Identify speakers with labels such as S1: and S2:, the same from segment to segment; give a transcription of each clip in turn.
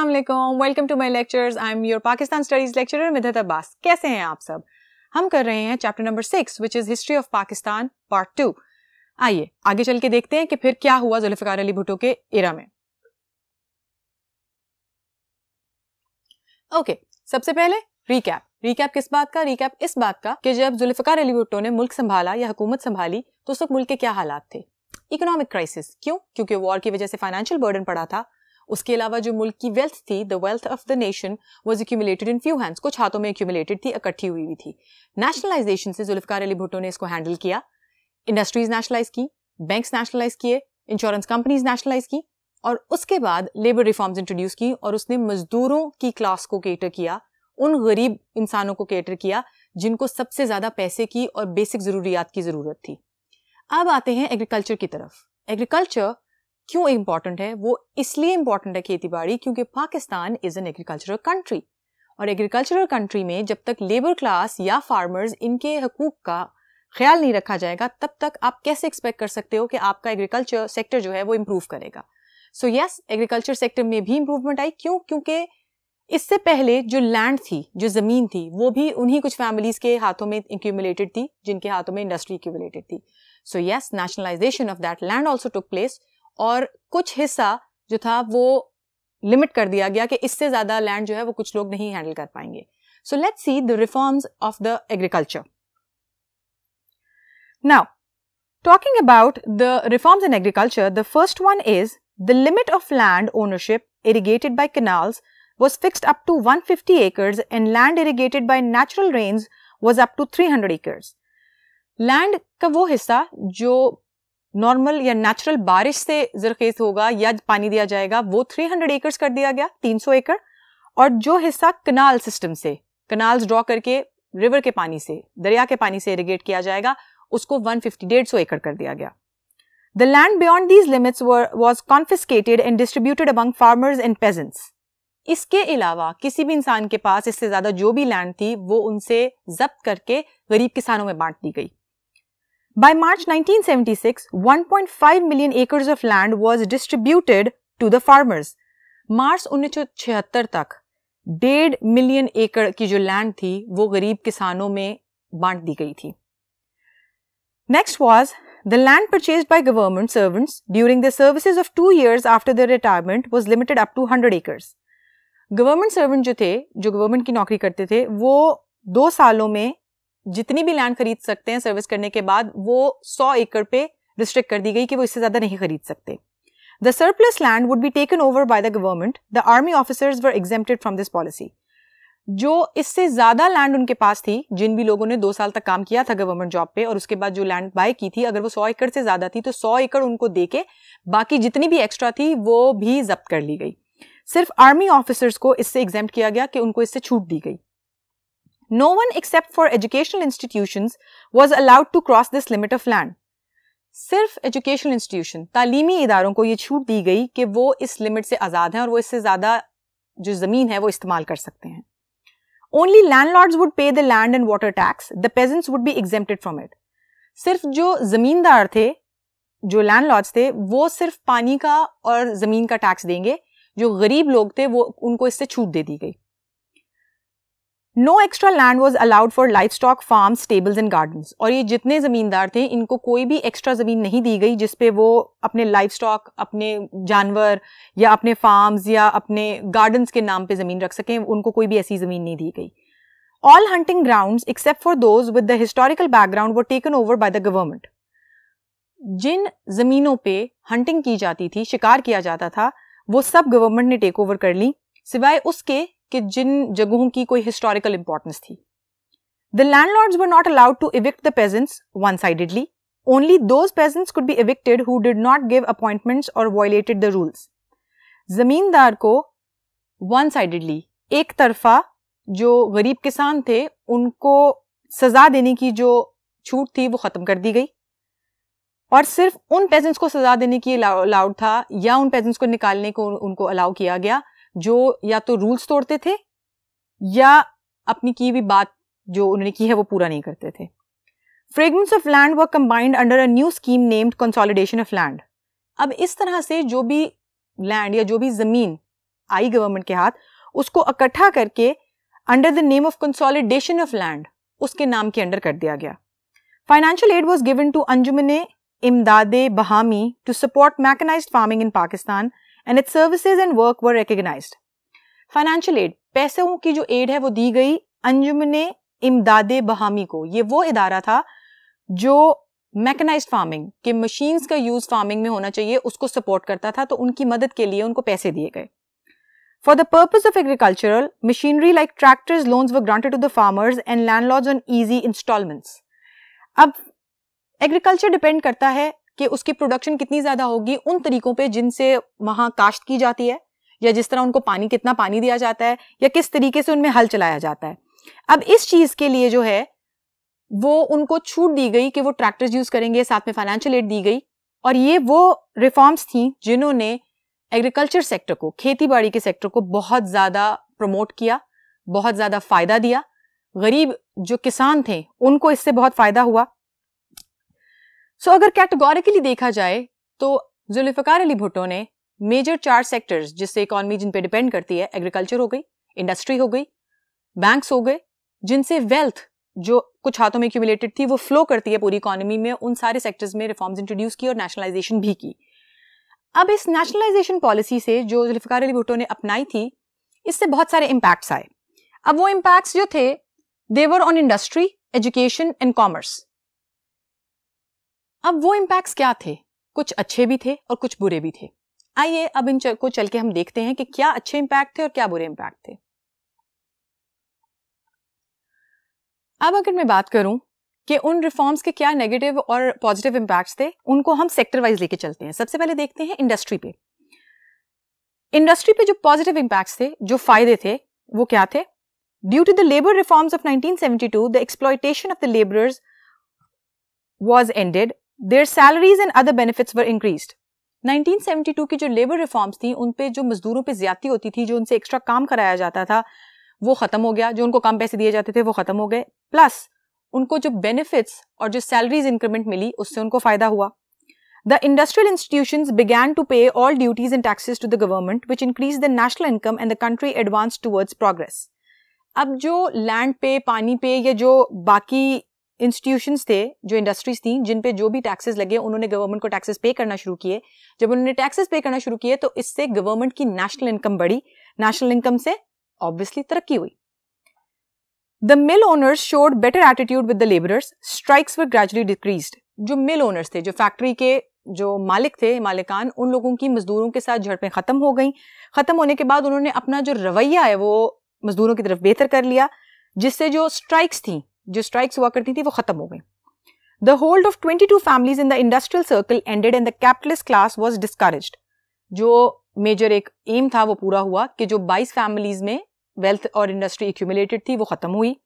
S1: अस्सलाम वालेकुम, welcome to my lectures. I am your Pakistan studies lecturer Midhat Abbas. कैसे हैं आप सब? हम कर रहे हैं chapter number 6 which is history of Pakistan part 2। आइए आगे चल के देखते हैं कि फिर क्या हुआ जुल्फिकार अली भुट्टो के एरा में। ओके, सबसे पहले रीकैप किस बात का? रीकैप इस बात का कि जब जुल्फिकार अली भुट्टो ने मुल्क संभाला या हुकूमत संभाली तो उस वक्त मुल्क के क्या हालात थे। इकोनॉमिक क्राइसिस, क्यों? क्योंकि वॉर की वजह से फाइनेंशियल बर्डन पड़ा था। उसके अलावा जो मुल्क की वेल्थ थी, the wealth of the nation was accumulated in few hands, कुछ हाथों में एक्यूमुलेटेड थी, इकट्ठी हुई थी। नेशनलाइजेशन से जुल्फिकार अली भुट्टो ने इसको हैंडल किया। इंडस्ट्रीज नेशनलाइज की, बैंक्स नेशनलाइज किए, इंश्योरेंस कंपनीज नेशनलाइज की और उसके बाद लेबर रिफॉर्म्स इंट्रोड्यूस की और उसने मजदूरों की क्लास को केटर किया, उन गरीब इंसानों को केटर किया जिनको सबसे ज्यादा पैसे की और बेसिक जरूरियात की जरूरत थी। अब आते हैं एग्रीकल्चर की तरफ। एग्रीकल्चर क्यों इंपॉर्टेंट है? वो इसलिए इंपॉर्टेंट है खेती बाड़ी क्योंकि Pakistan is an agricultural country और एग्रीकल्चरल कंट्री में जब तक लेबर क्लास या फार्मर्स इनके हकूक का ख्याल नहीं रखा जाएगा तब तक आप कैसे एक्सपेक्ट कर सकते हो कि आपका एग्रीकल्चर सेक्टर जो है वो इंप्रूव करेगा। सो यस, एग्रीकल्चर सेक्टर में भी इंप्रूवमेंट आई। क्यों? क्योंकि इससे पहले जो लैंड थी, जो जमीन थी, वो भी उन्हीं कुछ फैमिलीज के हाथों में एक्यूमुलेटेड थी जिनके हाथों में इंडस्ट्री एक्यूमुलेटेड थी। So yes, nationalisation of that land also took place और कुछ हिस्सा जो था वो लिमिट कर दिया गया कि इससे ज्यादा लैंड जो है वो कुछ लोग नहीं हैंडल कर पाएंगे। So let's see the reforms of the agriculture. Now talking about the reforms in agriculture, the first one is the limit of land ownership irrigated by canals was fixed up to 150 acres and land irrigated by natural rains was up to 300 acres. Land का वो हिस्सा जो normal या natural बारिश से जरखेज होगा या पानी दिया जाएगा वो 300 एकर्स कर दिया गया, 300 एकड़। और जो हिस्सा कनाल सिस्टम से, कनाल्स ड्रॉ करके रिवर के पानी से, दरिया के पानी से इरिगेट किया जाएगा, उसको 150 एकड़ कर दिया गया। The land beyond these limits was confiscated and distributed among farmers and peasants. इसके अलावा किसी भी इंसान के पास इससे ज्यादा जो भी लैंड थी वो उनसे जब्त करके गरीब किसानों में बांट दी गई। By March 1976, 1.5 million acres of land was distributed to the farmers. मार्च 1976 तक 1.5 मिलियन एकड़ की जो लैंड थी वो गरीब किसानों में बांट दी गई थी। Next was the land purchased by government servants during their services of 2 years after their retirement was limited up to 100 acres. Government servant जो थे, जो गवर्नमेंट की नौकरी करते थे, वो 2 सालों में जितनी भी लैंड खरीद सकते हैं सर्विस करने के बाद वो 100 एकड़ पे रिस्ट्रिक्ट कर दी गई कि वो इससे ज्यादा नहीं खरीद सकते। The surplus land would be taken over by the government. The army officers were exempted from this policy. जो इससे ज्यादा लैंड उनके पास थी, जिन भी लोगों ने 2 साल तक काम किया था गवर्नमेंट जॉब पे और उसके बाद जो लैंड बाय की थी, अगर वो 100 एकड़ से ज्यादा थी तो 100 एकड़ उनको देके बाकी जितनी भी एक्स्ट्रा थी वो भी जब्त कर ली गई। सिर्फ आर्मी ऑफिसर्स को इससे एग्जेम्प्ट किया गया कि उनको इससे छूट दी गई। No one except for educational institutions was allowed to cross this limit of land. सिर्फ एजुकेशनल इंस्टीट्यूशन, तालीमी इदारों को ये छूट दी गई कि वो इस लिमिट से आजाद हैं और वो इससे ज्यादा जो जमीन है वो इस्तेमाल कर सकते हैं। Only landlords would pay the land and water tax. The peasants would be exempted from it. सिर्फ जो जमींदार थे, जो लैंडलॉर्ड्स थे, वो सिर्फ पानी का और जमीन का टैक्स देंगे। जो गरीब लोग थे वो उनको इससे छूट दे दी गई। No extra land was allowed for life stock, farms, stables and gardens. और ये जितने जमींदार थे इनको कोई भी एक्स्ट्रा जमीन नहीं दी गई जिसपे वो अपने लाइफ स्टॉक, अपने जानवर या अपने फार्म्स या अपने गार्डन्स के नाम पे जमीन रख सकें, उनको कोई भी ऐसी जमीन नहीं दी गई। All hunting grounds except for those with the historical background were taken over by the government. जिन जमीनों पे हंटिंग की जाती थी, शिकार किया जाता था, वो सब गवर्नमेंट ने टेक ओवर कर ली, सिवाय उसके कि जिन जगहों की कोई हिस्टोरिकल इंपॉर्टेंस थी। The landlords were not allowed to evict the peasants one-sidedly. Only those peasants could be evicted who did not give appointments or violated the rules. जमींदार को one-sidedly, एक तरफा, जो गरीब किसान थे उनको सजा देने की जो छूट थी वो खत्म कर दी गई और सिर्फ उन पेजेंट्स को सजा देने की अलाउड था या उन पेजेंट्स को निकालने को उनको अलाउ किया गया जो या तो रूल्स तोड़ते थे या अपनी की हुई बात जो उन्होंने की है वो पूरा नहीं करते थे। Fragments of land were combined under a new scheme named consolidation of land. अब इस तरह से जो भी लैंड या जो भी जमीन आई गवर्नमेंट के हाथ, उसको इकट्ठा करके under the name of consolidation of land, उसके नाम के अंडर कर दिया गया. Financial aid was given to Anjumane Imdade Bahami to support mechanised farming in Pakistan and its services and work were recognised. Financial aid, पैसों की जो एड है वो दी गई अंजुमने इमदादे बहामी को. ये वो इदारा था जो मैकेनाइज्ड फार्मिंग के मशीन्स का यूज फार्मिंग में होना चाहिए उसको सपोर्ट करता था, तो उनकी मदद के लिए उनको पैसे दिए गए. For the purpose of agricultural machinery like tractors loans were granted to the farmers and landlords on easy installments. अब एग्रीकल्चर डिपेंड करता है कि उसकी प्रोडक्शन कितनी ज्यादा होगी उन तरीकों पे जिनसे वहां काश्त की जाती है, या जिस तरह उनको पानी, कितना पानी दिया जाता है, या किस तरीके से उनमें हल चलाया जाता है. अब इस चीज के लिए जो है वो उनको छूट दी गई कि वो ट्रैक्टर्स यूज करेंगे, साथ में फाइनेंशियल एड दी गई. और ये वो रिफॉर्म्स थी जिन्होंने एग्रीकल्चर सेक्टर को, खेती बाड़ी के सेक्टर को बहुत ज्यादा प्रमोट किया, बहुत ज्यादा फायदा दिया. गरीब जो किसान थे उनको इससे बहुत फायदा हुआ. सो अगर कैटेगोरिकली देखा जाए तो जुल्फिकार अली भुट्टो ने मेजर 4 सेक्टर्स जिससे इकोनॉमी जिन पे डिपेंड करती है, एग्रीकल्चर हो गई, इंडस्ट्री हो गई, बैंक्स हो गए, जिनसे वेल्थ जो कुछ हाथों में एक्यूमुलेटेड थी वो फ्लो करती है पूरी इकोनॉमी में, उन सारे सेक्टर्स में रिफॉर्म्स इंट्रोड्यूस की और नेशनलाइजेशन भी की. अब इस नेशनलाइजेशन पॉलिसी से जो जुल्फिकार अली भुट्टो ने अपनाई थी, इससे बहुत सारे इंपैक्ट्स आए. अब वो इंपैक्ट्स जो थे they were on industry, education and commerce. अब वो इंपैक्ट्स क्या थे? कुछ अच्छे भी थे और कुछ बुरे भी थे. आइए अब इन को चल के हम देखते हैं कि क्या अच्छे इंपैक्ट थे और क्या बुरे इंपैक्ट थे. अब अगर मैं बात करूं कि उन रिफॉर्म्स के क्या नेगेटिव और पॉजिटिव इंपैक्ट्स थे, उनको हम सेक्टर वाइज लेके चलते हैं. सबसे पहले देखते हैं इंडस्ट्री पे. इंडस्ट्री पे जो पॉजिटिव इंपैक्ट्स थे, जो फायदे थे, वो क्या थे? Due to the labour reforms of 1972, the exploitation of the labourers was ended, their salaries and other benefits were increased. 1972 की जो लेबर रिफॉर्म्स थी, उन पे जो मजदूरों पे ज्यादती होती थी, जो उनसे एक्स्ट्रा काम कराया जाता था, वो खत्म हो गया. जो उनको कम पैसे दिए जाते थे वो खत्म हो गए. प्लस उनको जो बेनिफिट्स और जो सैलरीज इंक्रीमेंट मिली उससे उनको फायदा हुआ. The industrial institutions began to pay all duties and taxes to the government, which increased the national income and the country advanced towards progress. अब जो लैंड पे, पानी पे, या जो बाकी इंस्टीट्यूशंस थे, जो इंडस्ट्रीज थी, जिन पे जो भी टैक्सेस लगे, उन्होंने गवर्नमेंट को टैक्सेस पे करना शुरू किए. जब उन्होंने टैक्सेस पे करना शुरू किए तो इससे गवर्नमेंट की नेशनल इनकम बढ़ी. नेशनल इनकम से ऑब्वियसली तरक्की हुई. The mill owners showed better attitude with the labourers, strikes were gradually decreased. जो मिल ओनर्स थे, जो फैक्ट्री के जो मालिक थे, मालिकान, उन लोगों की मजदूरों के साथ झड़पें खत्म हो गई. खत्म होने के बाद उन्होंने अपना जो रवैया है वो मजदूरों की तरफ बेहतर कर लिया, जिससे जो स्ट्राइक्स थी, जो स्ट्राइक्स हुआ करती थी, वो खत्म हो गई. The hold of 22 families in the industrial circle ended and the capitalist class was discouraged. जो मेजर एक एम था वो पूरा हुआ कि जो 22 फैमिलीज में वेल्थ और इंडस्ट्री एक्यूमुलेटेड थी वो खत्म हुई.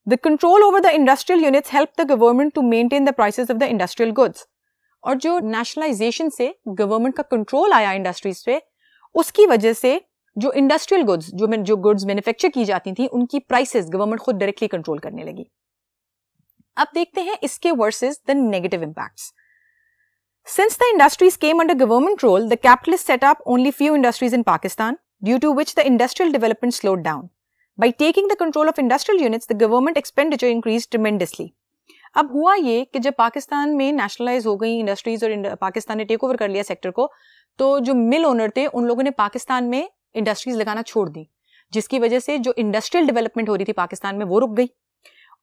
S1: The control over the industrial units help the government to maintain the prices of the industrial goods. और जो नेशनलाइजेशन से गवर्नमेंट का कंट्रोल आया इंडस्ट्रीज पे, उसकी वजह से जो इंडस्ट्रियल गुड्स, जो गुड्स मैन्युफैक्चर की जाती थी, उनकी प्राइसेस गवर्नमेंट खुद डायरेक्टली कंट्रोल करने लगी. अब देखते हैं इसके versus the negative impacts. Since the industries came under government role, the capitalists set up only few industries in Pakistan, due to which the industrial development slowed down. By taking the control of industrial units, the government expenditure increased tremendously. अब हुआ ये कि जब पाकिस्तान में nationalise हो गई industries और पाकिस्तान ने टेक ओवर कर लिया सेक्टर को, तो जो मिल ओनर थे उन लोगों ने पाकिस्तान में इंडस्ट्रीज लगाना छोड़ दी, जिसकी वजह से जो इंडस्ट्रियल डेवलपमेंट हो रही थी पाकिस्तान में वो रुक गई.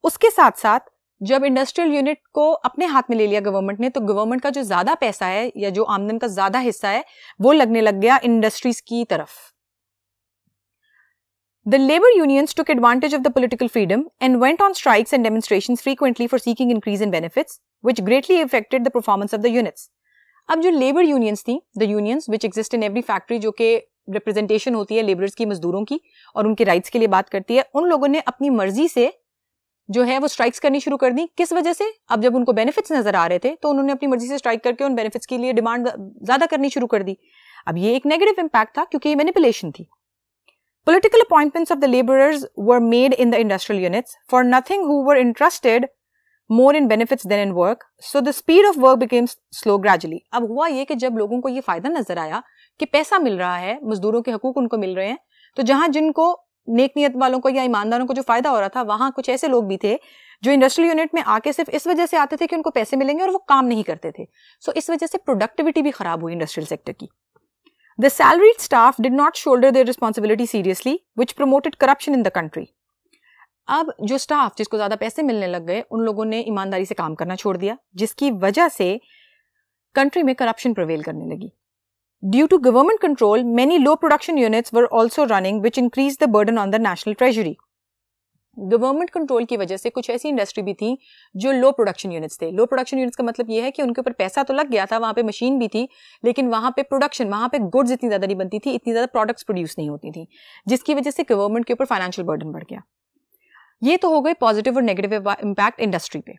S1: उसके साथ साथ जब इंडस्ट्रियल यूनिट को अपने हाथ में ले लिया गवर्नमेंट ने, तो गवर्नमेंट का जो ज्यादा पैसा है या जो आमदन का ज्यादा हिस्सा है वो लगने लग गया इंडस्ट्रीज की तरफ. The labor unions took advantage of the political freedom and went on strikes and demonstrations frequently for seeking increase in benefits, which greatly affected the performance of the units. अब जो लेबर यूनियंस थी, the unions which exist in every factory, जो कि representation होती है labourers की, मजदूरों की, और उनके राइट्स के लिए बात करती है, उन लोगों ने अपनी मर्जी से जो है वो स्ट्राइक्स करनी शुरू कर दी. किस वजह से? अब जब उनको बेनिफिट्स नजर आ रहे थे तो उन्होंने अपनी मर्जी से स्ट्राइक करके उन बेनिफिट्स के लिए डिमांड ज्यादा करनी शुरू कर दी. अब ये एक नेगेटिव इंपैक्ट था क्योंकि ये मैनिपुलेशन थी. Political appointments of the laborers were made in the industrial units for nothing, who were interested more in benefits than in work, so the speed of work became slow gradually. अब हुआ ये कि जब लोगों को ये फायदा नजर आया कि पैसा मिल रहा है, मजदूरों के हकूक उनको मिल रहे हैं, तो जहां जिनको नेक नियत वालों को या ईमानदारों को जो फायदा हो रहा था, वहां कुछ ऐसे लोग भी थे जो इंडस्ट्रियल यूनिट में आके सिर्फ इस वजह से आते थे कि उनको पैसे मिलेंगे और वो काम नहीं करते थे। सो इस वजह से प्रोडक्टिविटी भी खराब हुई इंडस्ट्रियल सेक्टर की। The salaried staff did not shoulder their responsibility seriously, which promoted corruption in the country. अब जो स्टाफ जिसको ज्यादा पैसे मिलने लग गए, उन लोगों ने ईमानदारी से काम करना छोड़ दिया, जिसकी वजह से कंट्री में करप्शन प्रिवेल करने लगी। Due to government control, many low production units were also running, which increased the burden on the national treasury. Government control की वजह से कुछ ऐसी इंडस्ट्री भी थी जो लो प्रोडक्शन यूनिट्स थे। लो प्रोडक्शन यूनिट्स का मतलब ये है कि उनके ऊपर पैसा तो लग गया था, वहां पे मशीन भी थी, लेकिन वहां पे प्रोडक्शन, वहां पे गुड्स इतनी ज्यादा नहीं बनती थी, इतनी ज्यादा प्रोडक्ट्स प्रोड्यूस नहीं होती थी, जिसकी वजह से गवर्नमेंट के ऊपर फाइनेंशियल बर्डन बढ़ गया। ये तो हो गए पॉजिटिव और नेगेटिव इंपैक्ट इंडस्ट्री पे।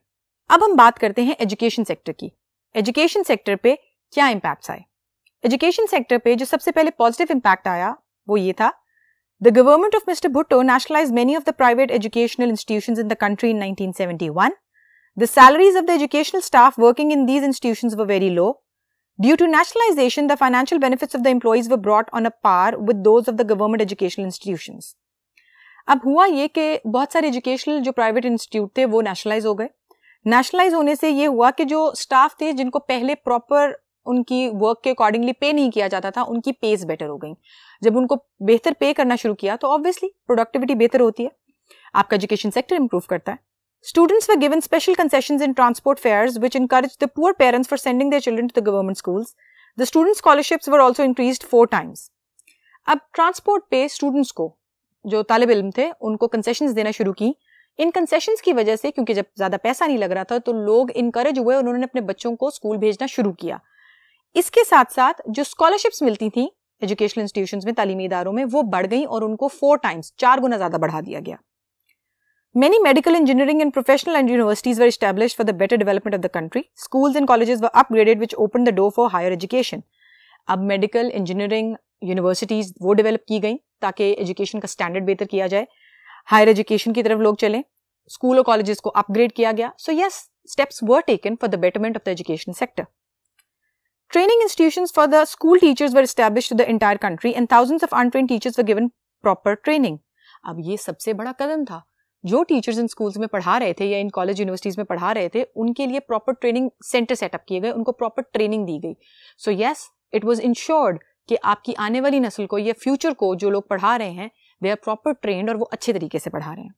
S1: अब हम बात करते हैं एजुकेशन सेक्टर की। एजुकेशन सेक्टर पे क्या इंपैक्ट्स आए? एजुकेशन सेक्टर पे जो सबसे पहले पॉजिटिव इंपैक्ट आया वो ये था, the government of Mr. Bhitto nationalized many of the private educational institutions in the country in 1971. The salaries of the educational staff working in these institutions were very low. Due to nationalization, the financial benefits of the employees were brought on a par with those of the government educational institutions. अब हुआ ये कि बहुत सारे educational जो private institute थे वो nationalise हो गए। नेशनलाइज होने से ये हुआ कि जो स्टाफ थे जिनको पहले प्रॉपर उनकी वर्क के अकॉर्डिंगली पे नहीं किया जाता था, उनकी पेस बेटर हो गई। जब उनको बेहतर पे करना शुरू किया तो ऑब्वियसली प्रोडक्टिविटी बेहतर होती है, आपका एजुकेशन सेक्टर इंप्रूव करता है। Students were given special concessions in transport fares which encouraged the poor parents for sending their children to the government schools. The student scholarships were also increased 4 times. अब transport पे students को, जो तालिब इल्म थे, उनको concessions देना शुरू की। इन कंसेशंस की वजह से, क्योंकि जब ज्यादा पैसा नहीं लग रहा था, तो लोग इनकरेज हुए, उन्होंने अपने बच्चों को स्कूल भेजना शुरू किया। इसके साथ साथ जो स्कॉलरशिप्स मिलती थी एजुकेशनल इंस्टीट्यूशंस में, तालीमी इदारों में, वो बढ़ गई और उनको 4 टाइम्स, 4 गुना ज्यादा बढ़ा दिया गया। Many medical, engineering and professional and universities were established for the better development of the country. Schools and colleges were upgraded which opened the door for higher education. अब मेडिकल, इंजीनियरिंग, यूनिवर्सिटीज वो develop की गई ताकि education का standard बेहतर किया जाए, higher education की तरफ लोग चलें, स्कूल और कॉलेजेस को अपग्रेड किया गया। So yes, steps were taken for the betterment of the education sector. Training institutions for the school teachers were established to the entire country and thousands of untrained teachers were given proper training. अब ये सबसे बड़ा कदम था। जो teachers in schools में पढ़ा रहे थे या इन कॉलेज यूनिवर्सिटीज में पढ़ा रहे थे, उनके लिए प्रॉपर ट्रेनिंग सेंटर सेटअप किए गए, उनको प्रॉपर ट्रेनिंग दी गई। So yes, it was insured कि आपकी आने वाली नस्ल को या फ्यूचर को जो लोग पढ़ा रहे हैं, दे आर प्रॉपर ट्रेन्ड और वो अच्छे तरीके से पढ़ा रहे हैं।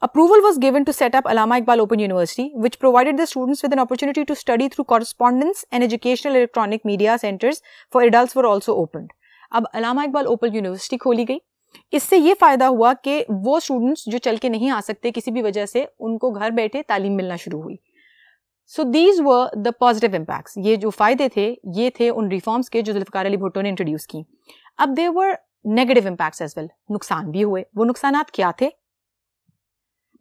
S1: Approval was given to set up Allama Iqbal Open University, which provided the students with an opportunity to study through correspondence, and educational electronic media centers for adults were also opened. अब Allama Iqbal Open University खोली गई। इससे ये फायदा हुआ कि वो students जो चल के नहीं आ सकते किसी भी वजह से, उनको घर बैठे तालीम मिलना शुरू हुई। So these were the positive impacts. ये जो फायदे थे, ये थे उन रिफॉर्म्स के जो जुल्फिकार अली भुट्टो ने इंट्रोड्यूस की। अब there were negative impacts as well, नुकसान भी हुए। वो नुकसानात क्या थे?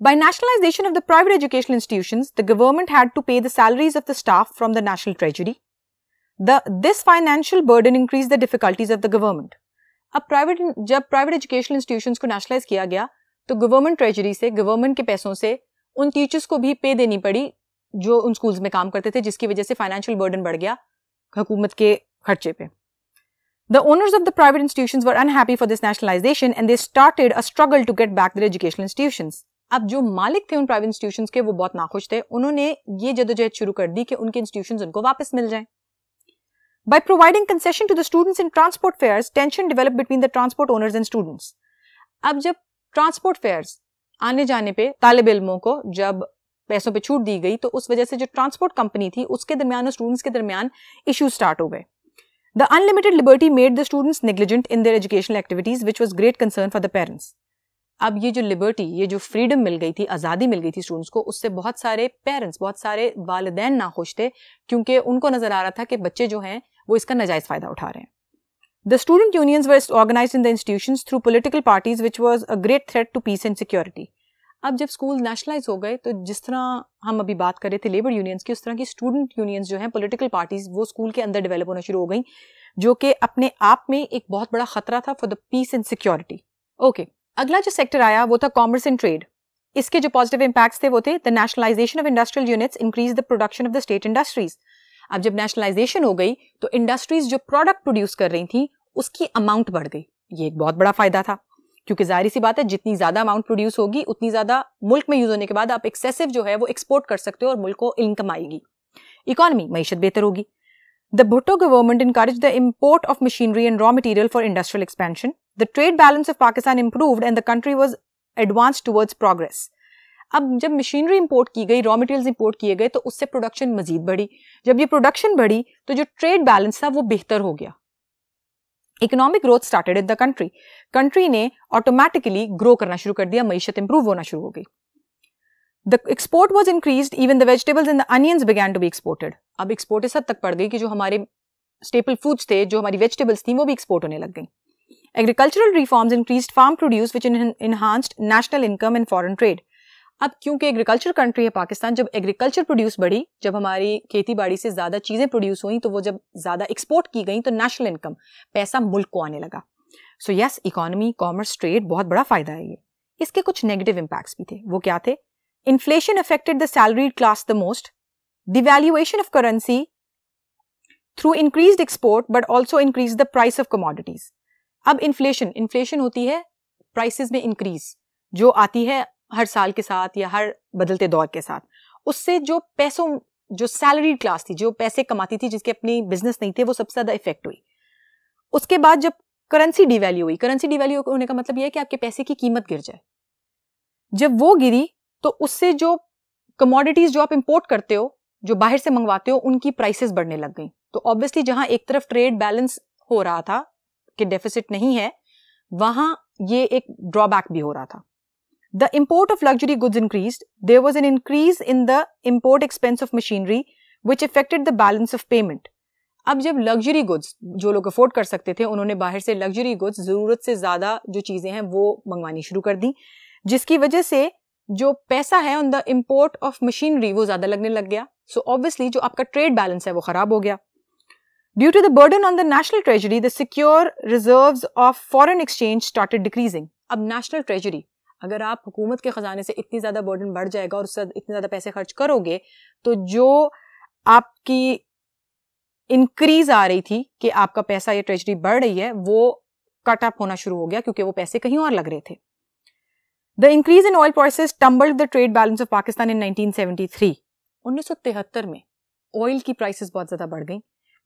S1: By nationalization of the private educational institutions, the government had to pay the salaries of the staff from the national treasury. This financial burden increased the difficulties of the government. अब जब private educational institutions को nationalise किया गया, तो government treasury से, government के पैसों से उन टीचर्स को भी पे देनी पड़ी जो उन स्कूल्स में काम करते थे, जिसकी वजह से फाइनेंशियल बर्डन बढ़ गया हुकूमत के खर्चे पे। The owners of the private institutions were unhappy for this nationalization and they started a struggle to get back their educational institutions. अब जो मालिक थे उन प्राइवेट इंस्टीट्यूशंस के, वो बहुत नाखुश थे। उन्होंने ये जदोजहद शुरू कर दी कि उनके इंस्टीट्यूशंस उनको वापस मिल जाएं। By providing concession to the students in transport fares, tension developed between the transport owners and students. अब जब ट्रांसपोर्ट फेयर्स आने जाने पे तालिब इल्मों को जब पैसों पे छूट दी गई, तो उस वजह से जो ट्रांसपोर्ट कंपनी थी उसके दरमियान और स्टूडेंट्स के दरमियान इश्यूज स्टार्ट हो गए। The unlimited liberty made the students negligent in their educational activities, which was great concern for the parents. अब ये जो लिबर्टी, ये जो फ्रीडम मिल गई थी, आज़ादी मिल गई थी स्टूडेंट्स को, उससे बहुत सारे पेरेंट्स, बहुत सारे वालिदैन नाखुश थे, क्योंकि उनको नजर आ रहा था कि बच्चे जो हैं वो इसका नाजायज फायदा उठा रहे हैं। The student unions were organized in the institutions through political parties, which was a great threat to peace and security. अब जब स्कूल नेशनलाइज हो गए, तो जिस तरह हम अभी बात कर रहे थे लेबर यूनियंस की, उस तरह की स्टूडेंट यूनियंस जो हैं, पॉलिटिकल पार्टीज, वो स्कूल के अंदर डेवलप होना शुरू हो गई, जो कि अपने आप में एक बहुत बड़ा खतरा था for the peace and security. Okay, अगला जो सेक्टर आया वो था कॉमर्स एंड ट्रेड। इसके जो पॉजिटिव इंपैक्ट्स थे वो थे, the nationalisation of industrial units increase the production of the state industries. अब जब नेशनलाइजेशन हो गई तो इंडस्ट्रीज जो प्रोडक्ट प्रोड्यूस कर रही थी उसकी अमाउंट बढ़ गई। ये एक बहुत बड़ा फायदा था, क्योंकि जाहिर सी बात है जितनी ज्यादा अमाउंट प्रोड्यूस होगी उतनी ज्यादा मुल्क में यूज होने के बाद आप एक्सेसिव जो है वो एक्सपोर्ट कर सकते हो और मुल्क को इनकम आएगी, इकोनॉमी मईशत बेहतर होगी। The Bhutto government encouraged the import of machinery and raw material for industrial expansion. The trade balance of Pakistan improved and the country was advanced towards progress. अब जब मशीनरी इंपोर्ट की गई, raw materials import किए गए तो उससे production मजीद बढ़ी। जब ये प्रोडक्शन बढ़ी तो जो ट्रेड बैलेंस था वो बेहतर हो गया। Economic growth started in the country. Country ने ऑटोमेटिकली ग्रो करना शुरू कर दिया, मईशत इंप्रूव होना शुरू हो गई। The export was increased, even the vegetables and the onions began to be exported. अब एक्सपोर्ट इस हद तक बढ़ गई कि जो हमारे स्टेपल फूड्स थे, जो हमारी वेजिटेबल्स थी, वो भी एक्सपोर्ट होने लग गई। Agricultural reforms increased farm produce, which enhanced national income and foreign trade. अब क्योंकि एग्रीकल्चर कंट्री है पाकिस्तान, जब एग्रीकल्चर प्रोड्यूस बढ़ी, जब हमारी खेती बाड़ी से ज्यादा चीजें प्रोड्यूस हुई तो वो जब ज्यादा एक्सपोर्ट की गई तो नेशनल इनकम, पैसा मुल्क को आने लगा। So yes, economy, commerce, trade बहुत बड़ा फायदा है ये। इसके कुछ नेगेटिव इंपैक्ट्स भी थे। वो क्या थे? Inflation affected the salaried class the most. Devaluation of currency through increased export but also increased the price of commodities. अब इन्फ्लेशन होती है प्राइसेस में इंक्रीज, जो आती है हर साल के साथ या हर बदलते दौर के साथ। उससे जो पैसों, जो सैलरीड क्लास थी, जो पैसे कमाती थी, जिसके अपनी बिजनेस नहीं थे, वो सबसे ज्यादा इफेक्ट हुई। उसके बाद जब करेंसी डिवैल्यू हुई, करेंसी डिवैल्यू होने का मतलब यह है कि आपके पैसे की कीमत गिर जाए। जब वो गिरी तो उससे जो कमोडिटीज जो आप इंपोर्ट करते हो, जो बाहर से मंगवाते हो, उनकी प्राइसेस बढ़ने लग गई। तो ऑब्वियसली जहां एक तरफ ट्रेड बैलेंस हो रहा था कि डेफिसिट नहीं है, वहां ये एक ड्रॉबैक भी हो रहा था। The import of luxury goods increased. There was an increase in the import expense of machinery which affected the balance of payment. अब जब लग्जरी गुड्स जो लोग अफोर्ड कर सकते थे, उन्होंने बाहर से लग्जरी गुड्स, जरूरत से ज्यादा जो चीजें हैं वो मंगवानी शुरू कर दी, जिसकी वजह से जो पैसा है on the import of machinery वो ज्यादा लगने लग गया। सो ऑब्वियसली जो आपका ट्रेड बैलेंस है वो खराब हो गया। Due to the burden on the national treasury, the secure reserves of foreign exchange started decreasing. अब नेशनल ट्रेजरी, अगर आप हुकूमत के खजाने से इतनी ज्यादा बर्डन बढ़ जाएगा और उससे इतने ज्यादा पैसे खर्च करोगे तो जो आपकी इंक्रीज आ रही थी कि आपका पैसा या ट्रेजरी बढ़ रही है, वो कट अप होना शुरू हो गया, क्योंकि वो पैसे कहीं और लग रहे थे। The increase in oil prices tumbled the trade balance of Pakistan in 1973. 1973 में ऑयल की प्राइसेस बहुत ज्यादा बढ़ गई,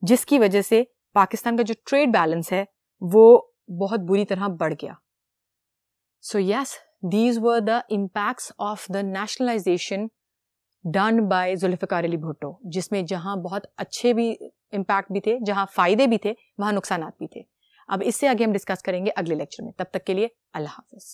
S1: जिसकी वजह से पाकिस्तान का जो ट्रेड बैलेंस है वो बहुत बुरी तरह बढ़ गया। So yes, these were the impacts of the nationalization done by Zulfiqar Ali Bhitto, जिसमें जहां बहुत अच्छे भी इम्पैक्ट भी थे, जहां फायदे भी थे, वहां नुकसानात भी थे। अब इससे आगे हम डिस्कस करेंगे अगले लेक्चर में। तब तक के लिए अल्लाह हाफिज।